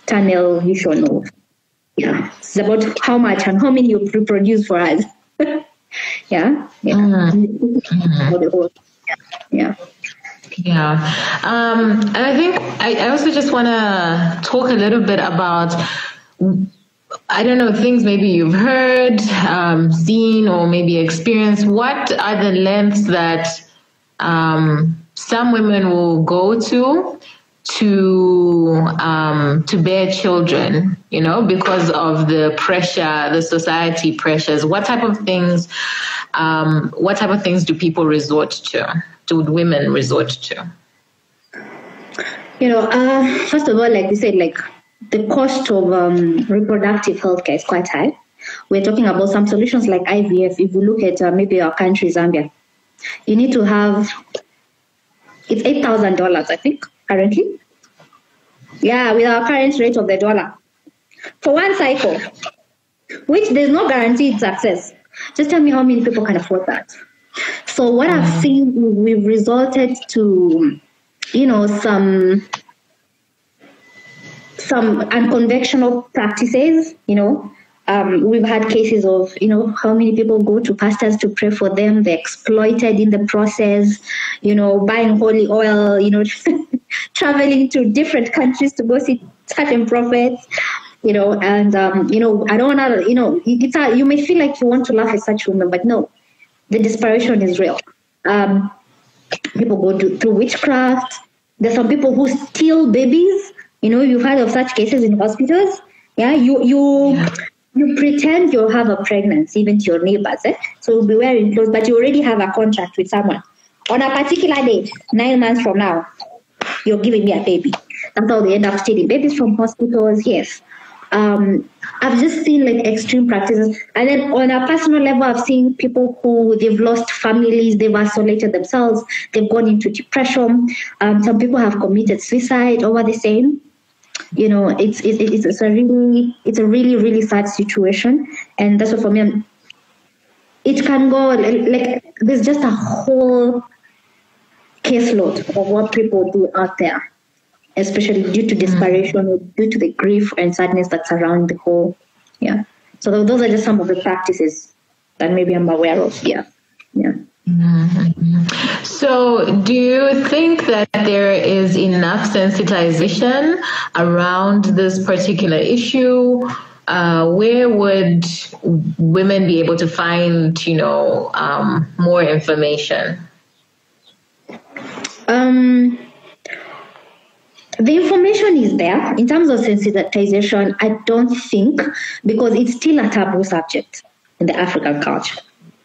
tunnel vision of, it's about how much and how many you reproduce for us. Yeah. And I think I also just want to talk a little bit about, I don't know, things maybe you've heard, seen, or maybe experienced. What are the lengths that some women will go to bear children, because of the pressure, the society pressures? What type of things do people resort to? Do women resort to? First of all, like you said, the cost of reproductive health care is quite high. we're talking about some solutions like IVF. If you look at maybe our country, Zambia, you need to have, it's $8,000, I think, currently. Yeah, with our current rate of the dollar. For one cycle, which there's no guaranteed success. Just tell me how many people can afford that. So what I've seen, we've resorted to, some unconventional practices, we've had cases of, how many people go to pastors to pray for them. They're exploited in the process, buying holy oil, traveling to different countries to go see certain prophets, and, I don't want to, you may feel like you want to laugh at such women, but no, the desperation is real. People go through witchcraft. There's some people who steal babies. You've heard of such cases in hospitals. Yeah, you pretend you have a pregnancy even to your neighbors. So you'll be wearing clothes, but you already have a contract with someone. On a particular date, 9 months from now, you're giving me a baby. That's how they end up stealing babies from hospitals. Yes. I've just seen like extreme practices. And then on a personal level, I've seen people who they've lost families, they've isolated themselves, they've gone into depression. Some people have committed suicide over the same. It's a really, really sad situation. And that's what for me, it can go like there's just a whole caseload of what people do out there, especially due to desperation, due to the grief and sadness that's around the whole. Yeah. So those are just some of the practices that maybe I'm aware of. Yeah. Yeah. Mm-hmm. So do you think that there is enough sensitization around this particular issue? Where would women be able to find, more information? The information is there. In terms of sensitization, I don't think, because it's still a taboo subject in the African culture.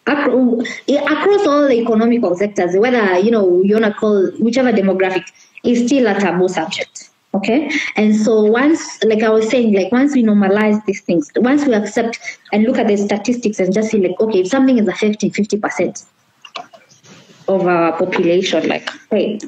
Across all the economical sectors, whether, you want to call whichever demographic, is still a taboo subject. Okay? And so once, like I was saying, once we normalize these things, once we accept and look at the statistics and just say, okay, if something is affecting 50% of our population, hey,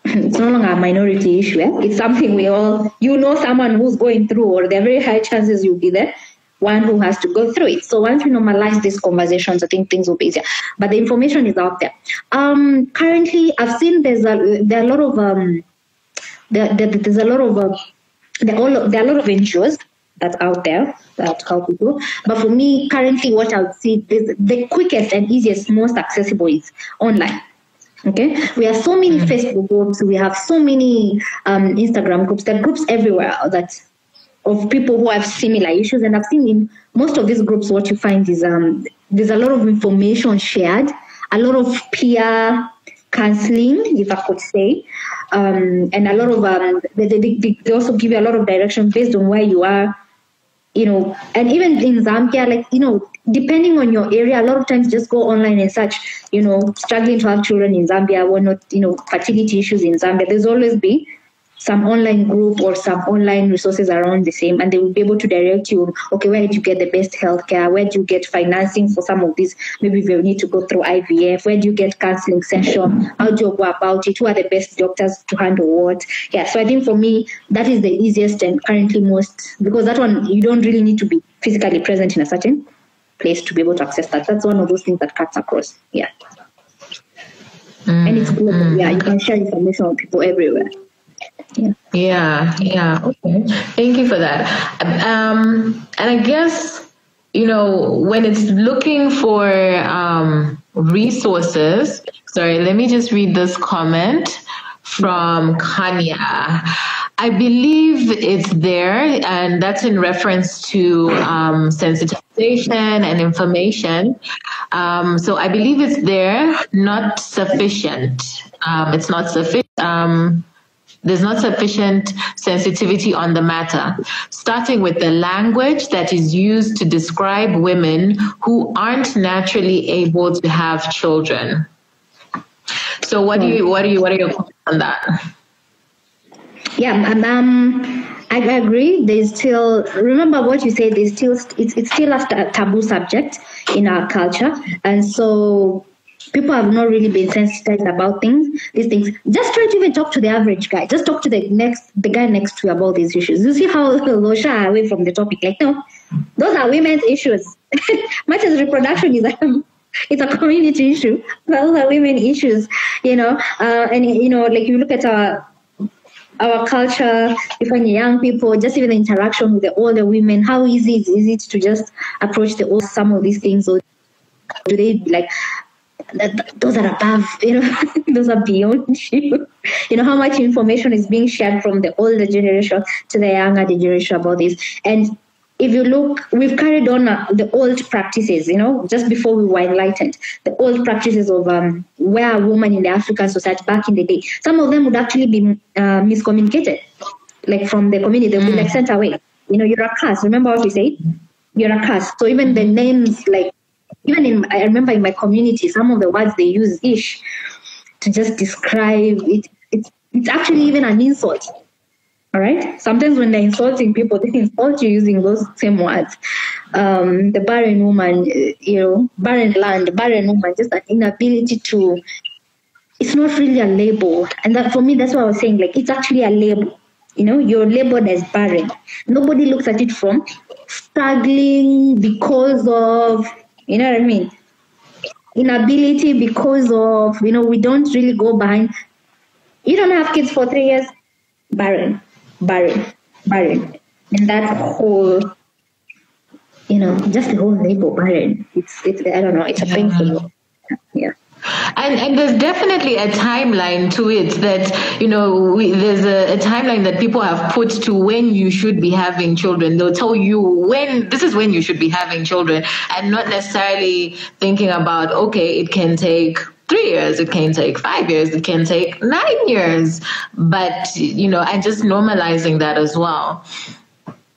it's no longer a minority issue. It's something we all, someone who's going through, or there are very high chances you'll be the one who has to go through it. So once we normalize these conversations, I think things will be easier. But the information is out there. Currently, I've seen there are a lot of NGOs that's out there that help people. But for me, currently, what I would see is the quickest and easiest, most accessible is online. Okay, we have so many Facebook groups, we have so many Instagram groups, there are groups everywhere of people who have similar issues. And I've seen in most of these groups, what you find is there's a lot of information shared, a lot of peer counseling, if I could say, and a lot of they also give you a lot of direction based on where you are. And even in Zambia, depending on your area, a lot of times just go online and search, struggling to have children in Zambia, or not, fertility issues in Zambia. There's always be some online group or some online resources around the same, and they will be able to direct you, okay, where did you get the best healthcare? Where do you get financing for some of these? Maybe you need to go through IVF. Where do you get counseling session? How do you go about it? Who are the best doctors to handle what? Yeah, so I think for me, that is the easiest and currently most, because that one, you don't really need to be physically present in a certain place to be able to access that. That's one of those things that cuts across. Yeah. And it's global. Yeah, you can share information with people everywhere. Yeah. Okay. Thank you for that. And I guess, when it's looking for resources, sorry, let me just read this comment from Kanya. I believe it's there, and that's in reference to sensitization and information. So I believe it's there, not sufficient. It's not sufficient. There's not sufficient sensitivity on the matter, starting with the language that is used to describe women who aren't naturally able to have children. So what are your comments on that? Yeah, I agree. There's still, remember what you said, it's still a taboo subject in our culture. And so people have not really been sensitized about these things. Just try to even talk to the average guy. Just talk to the guy next to you about these issues. You see how they'll shy away from the topic. Like, no, those are women's issues. Much as reproduction is it's a community issue. Those are women issues, and like you look at our culture, you find young people, just even the interaction with the older women, how easy is it to just approach some of these things, or do they like those are above, those are beyond you. How much information is being shared from the older generation to the younger generation about this. And if you look, we've carried on the old practices, just before we were enlightened, the old practices of where a woman in the African society back in the day, some of them would actually be miscommunicated, like from the community, they'll be like sent away. You're a caste. Remember what we said? You're a caste. So even the names, like, I remember in my community, some of the words they use ish to just describe it. It's actually even an insult. All right. Sometimes when they're insulting people, they insult you using those same words. The barren woman, barren land, barren woman, just an inability to. It's not really a label, and that for me, that's what I was saying. Like, it's actually a label. You're labeled as barren. Nobody looks at it from struggling because of, you know what I mean, inability because of, we don't really go behind. You don't have kids for 3 years, barren. And that whole, just the whole label barren. It's I don't know, it's a thing for me. Yeah. And there's definitely a timeline to it that, there's a timeline that people have put to when you should be having children. They'll tell you this is when you should be having children, and not necessarily thinking about, okay, it can take 3 years, it can take 5 years, it can take 9 years, but, and just normalizing that as well.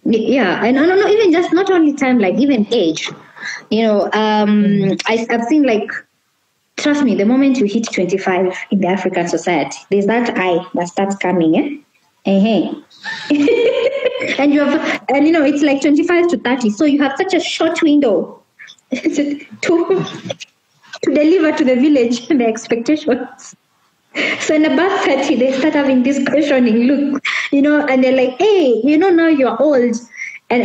Yeah, and I don't know, even just not only time, like even age, I've seen, like, trust me, the moment you hit 25 in the African society, there's that eye that starts coming, and it's like 25 to 30, so you have such a short window to deliver to the village the expectations. So in about 30, they start having this questioning look, and they're like, hey, now you're old. And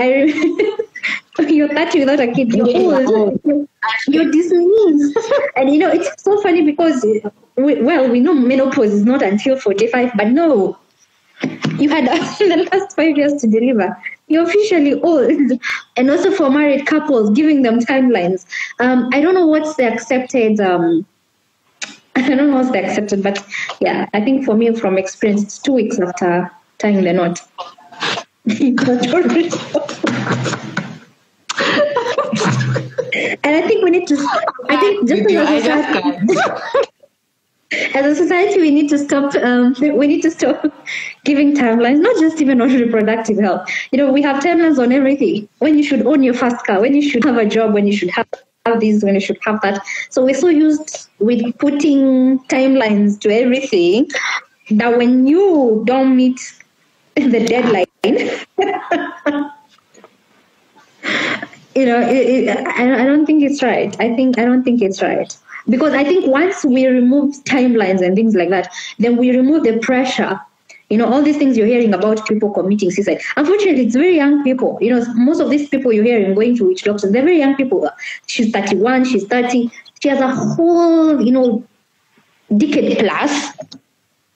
you're 30 without a kid, you're old. You're dismissed. And, it's so funny because, we know menopause is not until 45, but no. You had the last 5 years to deliver. You're officially old. And also for married couples, giving them timelines. I don't know what's the accepted, but yeah, I think for me, from experience, it's 2 weeks after tying the knot. And I think we need to, as a society, we need to stop giving timelines, not just even on reproductive health. We have timelines on everything. When you should own your first car, when you should have a job, when you should have this, when you should have that. So we're so used with putting timelines to everything that when you don't meet the deadline, I don't think it's right. I don't think it's right. Because I think once we remove timelines and things like that, then we remove the pressure. All these things you're hearing about people committing suicide. Unfortunately, it's very young people. Most of these people you're hearing going to witch doctors, they're very young people. She's 31, she's 30. She has a whole, decade plus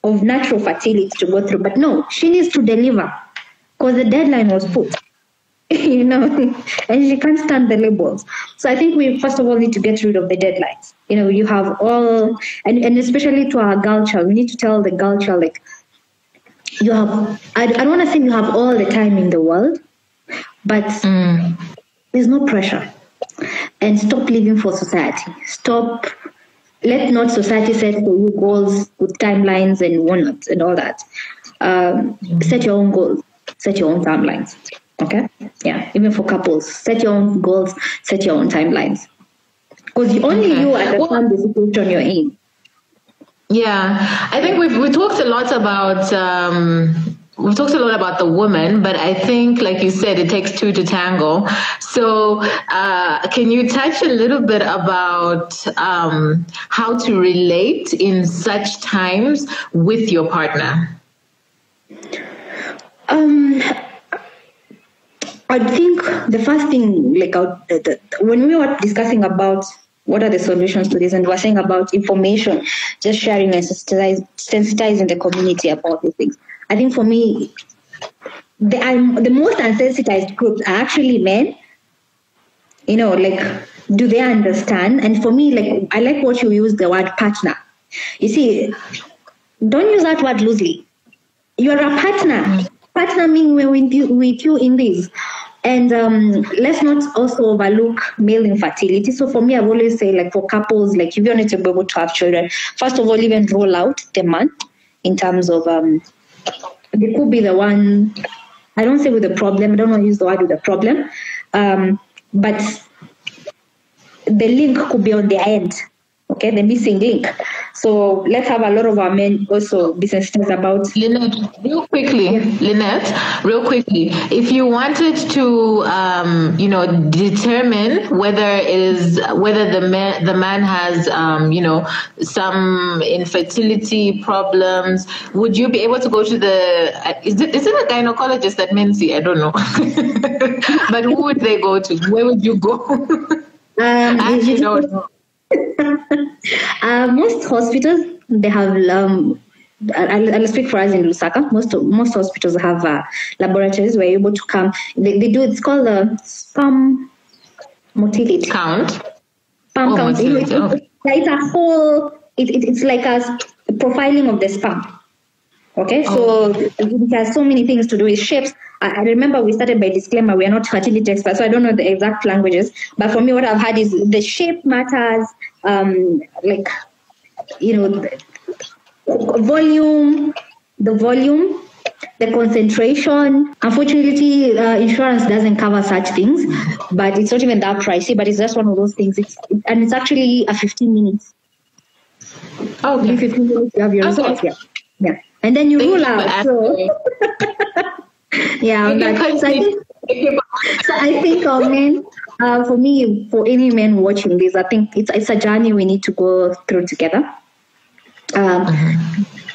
of natural fertility to go through. But no, she needs to deliver because the deadline was put. And she can't stand the labels. So I think we first of all need to get rid of the deadlines. You have all, and especially to our girl child, we need to tell the girl child, like, you have, I don't want to say you have all the time in the world, but there's no pressure. And stop living for society. Let not society set for you goals with timelines and whatnot and all that. Set your own goals, set your own timelines. Okay? Yeah, even for couples, set your own goals, set your own timelines. Because only you understand the situation you're in. Yeah, I think we talked a lot about we've talked a lot about the woman, but I think, like you said, it takes two to tango. So can you touch a little bit about how to relate in such times with your partner? I think the first thing, like when we were discussing about what are the solutions to this, and we're saying about information, just sharing and sensitizing the community about these things. I think for me, the most unsensitized groups are actually men. You know, like, do they understand? And for me, like, I like what you use, the word partner. You see, don't use that word loosely. You're a partner. Partnering with you in this. And let's not also overlook male infertility. So for me, I've always say, like, for couples, like, if you want to be able to have children, first of all, even roll out the man in terms of, they could be the one, I don't say with the problem, I don't want to use the word with the problem, but the link could be on the end. Okay, the missing link. So let's have a lot of our men also be sensitive about. Linet, real quickly, if you wanted to, determine whether the man has, some infertility problems, would you be able to go to is it a gynecologist that men see? I don't know, but who would they go to? Where would you go? I actually don't know. Most hospitals, they have, I'll speak for us in Lusaka, most hospitals have laboratories where you're able to come, they do, it's called a sperm motility. Count? Sperm count. It's a whole, it's like a profiling of the sperm. Okay, so it has so many things to do with shapes. I remember we started by disclaimer, we are not fertility experts, so I don't know the exact languages. But for me, what I've had is the shape matters, the volume, the concentration. Unfortunately, insurance doesn't cover such things, but it's not even that pricey, but it's just one of those things. And it's actually a 15 minutes. Okay. In 15 minutes, you have your results. Yeah. And then you rule out. So. Yeah. So I think men, for me, for any men watching this, I think it's a journey we need to go through together.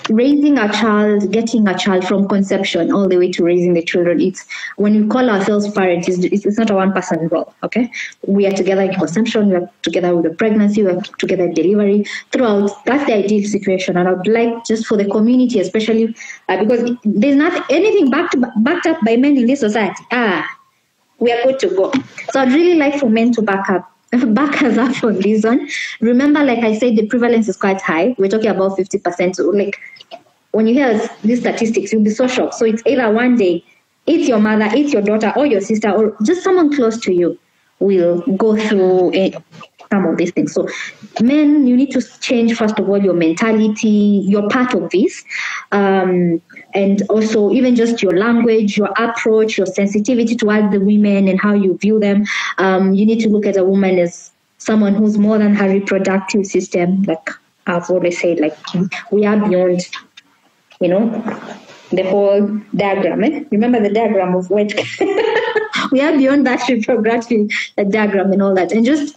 Raising a child, getting a child from conception all the way to raising the children. It's when we call ourselves parents, it's not a one-person role. Okay, we are together in conception, we are together with the pregnancy, we are together in delivery. Throughout, that's the ideal situation. And I would like just for the community, especially because there's not anything backed up by men in this society. We are good to go. So I'd really like for men to back us up on this one. Remember, like I said, the prevalence is quite high. We're talking about 50%. So, like, when you hear these statistics, you'll be so shocked. So it's either one day, it's your mother, it's your daughter, or your sister, or just someone close to you will go through some of these things. So men, you need to change, first of all, your mentality. You're part of this. And also even just your language, your approach, your sensitivity towards the women and how you view them. You need to look at a woman as someone who's more than her reproductive system. Like I've always said, like we are beyond, the whole diagram. Remember the diagram of what? We are beyond that reproductive diagram and all that. And just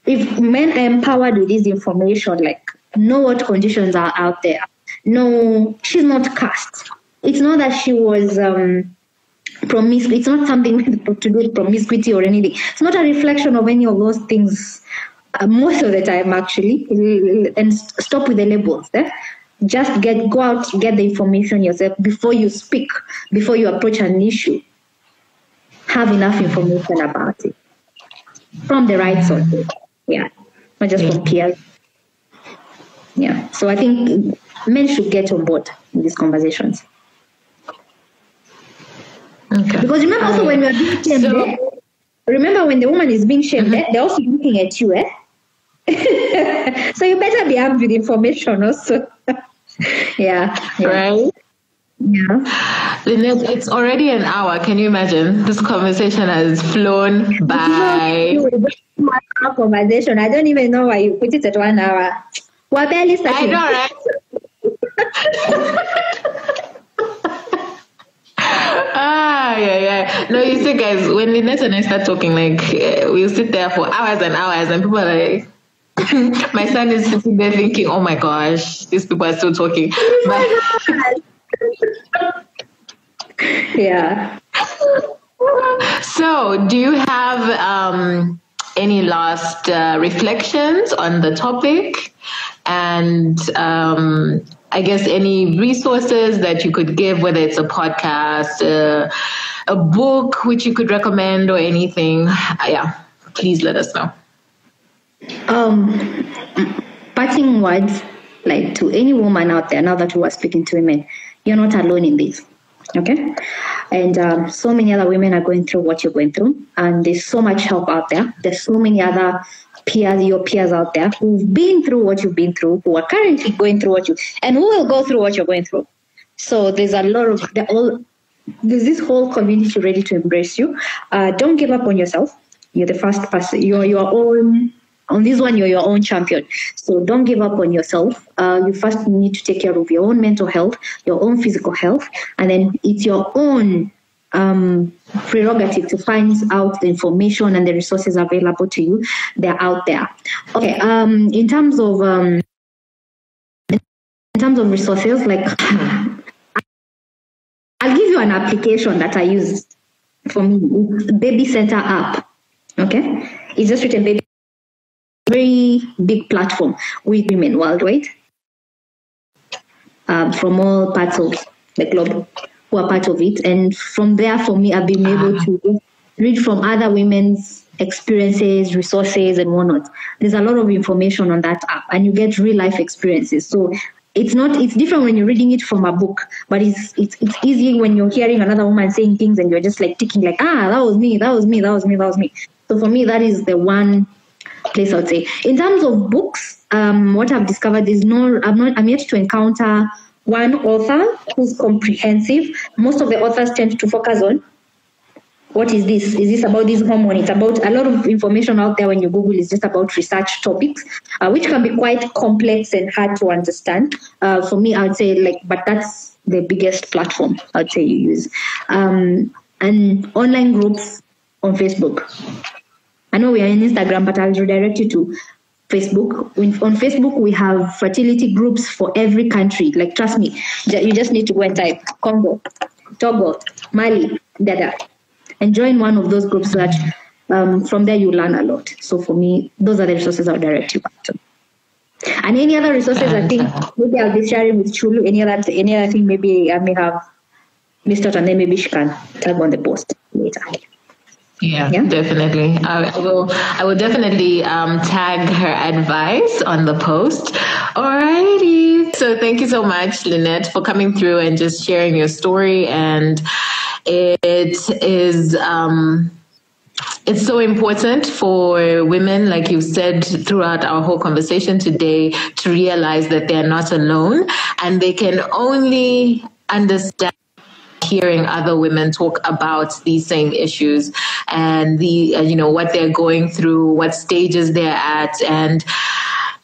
if men are empowered with this information, like know what conditions are out there. No, she's not cast. It's not that she was promiscuous. It's not something to do with promiscuity or anything. It's not a reflection of any of those things most of the time, actually. And stop with the labels. Just go out, get the information yourself before you speak, before you approach an issue. Have enough information about it from the right sources. Yeah, not just from peers. Yeah, so I think men should get on board in these conversations. Okay. Because remember also when we are being shamed, remember when the woman is being shamed, they're also looking at you, So you better be armed with information also. Yeah. Right? Yeah. Linet, it's already an hour. Can you imagine? This conversation has flown by. Conversation. I don't even know why you put it at 1 hour. We're barely starting. I know, right? Yeah. No, you see, guys, when Linet and I start talking, like, we'll sit there for hours and hours, and people are like, my son is sitting there thinking, oh my gosh, these people are still talking. But yeah. So, do you have any last reflections on the topic? And I guess any resources that you could give, whether it's a podcast, a book which you could recommend, or anything. Yeah, please let us know. Parting words, like to any woman out there, now that we are speaking to women, you're not alone in this. Okay, and so many other women are going through what you're going through, and there's so much help out there. There's so many other your peers out there who've been through what you've been through, who are currently going through and who will go through what you're going through. So there's a lot of there's this whole community ready to embrace you. Don't give up on yourself. You're the first person. You're your own. On this one, you're your own champion. So don't give up on yourself. You first need to take care of your own mental health, your own physical health, and then it's your own prerogative to find out the information and the resources available to you. They're out there. Okay. In terms of resources, like I'll give you an application that I use for me, Baby Center app. Okay, it's just written baby. Very big platform with women worldwide from all parts of the globe who are part of it. And from there, for me, I've been able to read from other women's experiences, resources, and whatnot. There's a lot of information on that app, and you get real life experiences. So it's different when you're reading it from a book, but it's easy when you're hearing another woman saying things and you're just like ticking like, that was me. So for me, that is the one place I would say. In terms of books, what I've discovered is I'm yet to encounter one author who's comprehensive. Most of the authors tend to focus on what is this? Is this about this hormone? It's about a lot of information out there when you Google is just about research topics, which can be quite complex and hard to understand. For me, I would say but that's the biggest platform I would say you use. And online groups on Facebook. I know we are on Instagram, but I'll redirect you to Facebook. On Facebook, we have fertility groups for every country. Like, trust me, you just need to go and type Congo, Togo, Mali, Dada, and join one of those groups so that from there you learn a lot. So for me, those are the resources I'll direct you back to. And any other resources, I think maybe I'll be sharing with Chulu. Any other thing maybe I may have missed out, and then maybe she can tag on the post later. Yeah, definitely. I will definitely tag her advice on the post. Alrighty. So thank you so much, Linet, for coming through and just sharing your story. And it is it's so important for women, like you said throughout our whole conversation today, to realize that they're not alone, and they can only understand hearing other women talk about these same issues and what they're going through, what stages they're at. And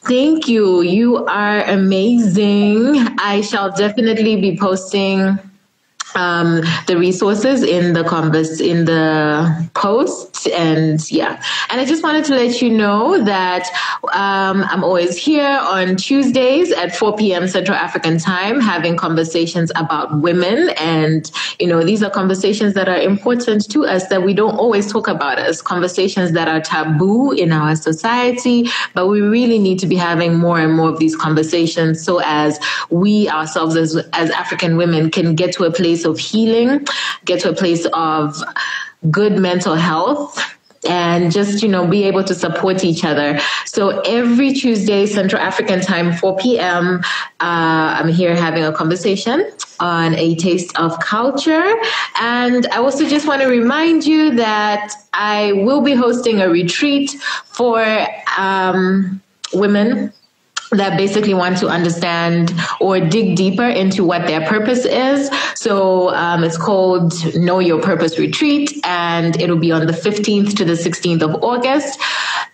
thank you. You are amazing. I shall definitely be posting the resources in the post, and I just wanted to let you know that I'm always here on Tuesdays at 4 p.m. Central African time, having conversations about women, and these are conversations that are important to us, that we don't always talk about, as conversations that are taboo in our society, but we really need to be having more and more of these conversations, so as we ourselves as African women can get to a place of healing, get to a place of good mental health, and just, be able to support each other. So every Tuesday, Central African time, 4 p.m., I'm here having a conversation on a taste of culture. And I also just want to remind you that I will be hosting a retreat for women that basically want to understand or dig deeper into what their purpose is. So it's called Know Your Purpose Retreat, and it'll be on the 15th to the 16th of August.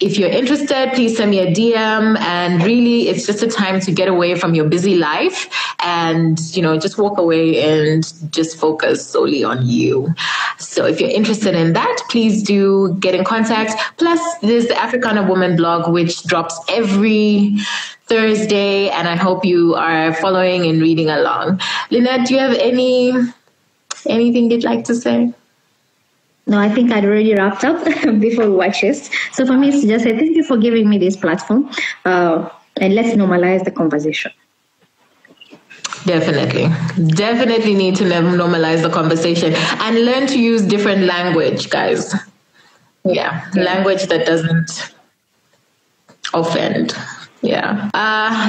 if you're interested, please send me a DM. And really, it's just a time to get away from your busy life and, just walk away and just focus solely on you. So if you're interested in that, please do get in contact. Plus, there's the Africana Woman blog, which drops every Thursday, and I hope you are following and reading along. Linet, do you have anything you'd like to say? No, I think I'd already wrapped up before we watch this. So for me, it's just say thank you for giving me this platform, and let's normalize the conversation. Definitely need to normalize the conversation and learn to use different language, guys. Yeah. Language that doesn't offend. Yeah.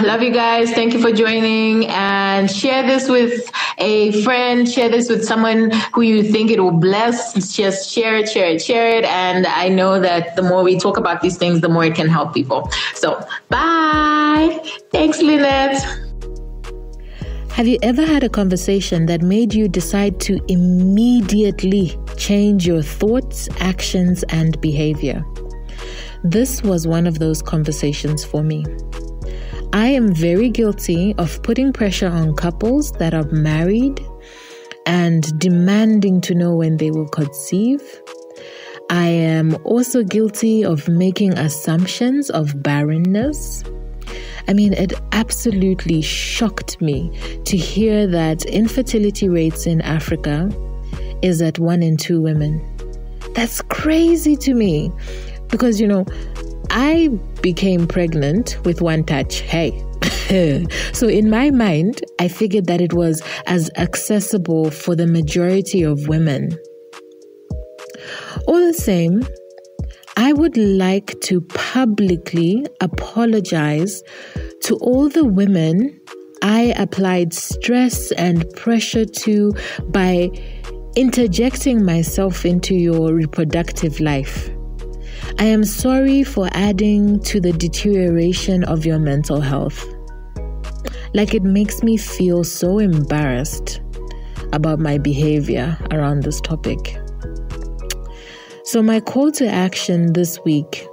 Love you guys. Thank you for joining, and share this with a friend. Share this with someone who you think it will bless. Just share it. And I know that the more we talk about these things, the more it can help people. So bye. Thanks, Linet. Have you ever had a conversation that made you decide to immediately change your thoughts, actions, and behavior? This was one of those conversations for me. I am very guilty of putting pressure on couples that are married and demanding to know when they will conceive. I am also guilty of making assumptions of barrenness. I mean, it absolutely shocked me to hear that infertility rates in Africa is at 1 in 2 women. That's crazy to me because, I became pregnant with one touch. Hey. So in my mind, I figured that it was as accessible for the majority of women. All the same, I would like to publicly apologize to all the women I applied stress and pressure to by interjecting myself into your reproductive life. I am sorry for adding to the deterioration of your mental health. It makes me feel so embarrassed about my behavior around this topic. So my call to action this week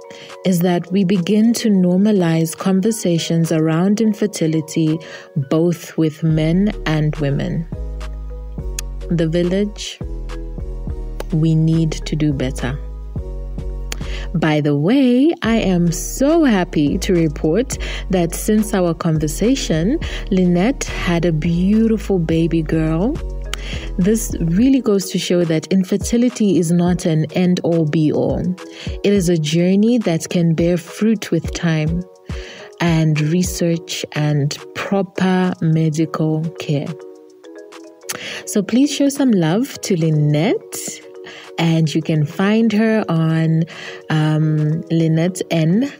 is that we begin to normalize conversations around infertility, both with men and women. The village, we need to do better. By the way, I am so happy to report that since our conversation, Linet had a beautiful baby girl. This really goes to show that infertility is not an end-all be-all. It is a journey that can bear fruit with time and research and proper medical care. So please show some love to Linet. And you can find her on Linet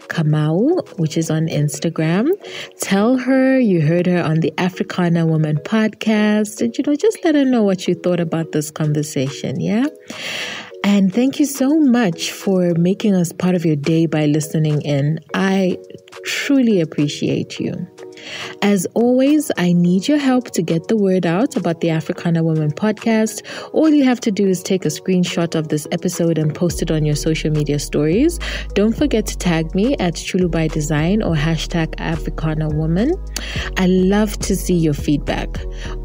Kamau, which is on Instagram. Tell her you heard her on the Africana Woman podcast. And, just let her know what you thought about this conversation, yeah? And thank you so much for making us part of your day by listening in. I truly appreciate you. As always, I need your help to get the word out about the Africana Woman podcast. All you have to do is take a screenshot of this episode and post it on your social media stories. Don't forget to tag me at Chulu by Design or #Africana Woman. I love to see your feedback.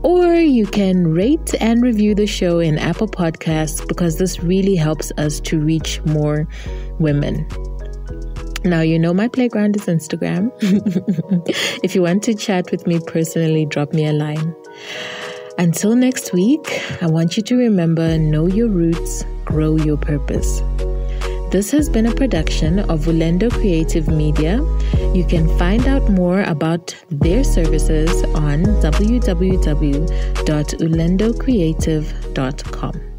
Or you can rate and review the show in Apple Podcasts because this really helps us to reach more women. Now, my playground is Instagram. If you want to chat with me personally, drop me a line. Until next week, I want you to remember, know your roots, grow your purpose. This has been a production of Ulendo Creative Media. You can find out more about their services on www.ulendocreative.com.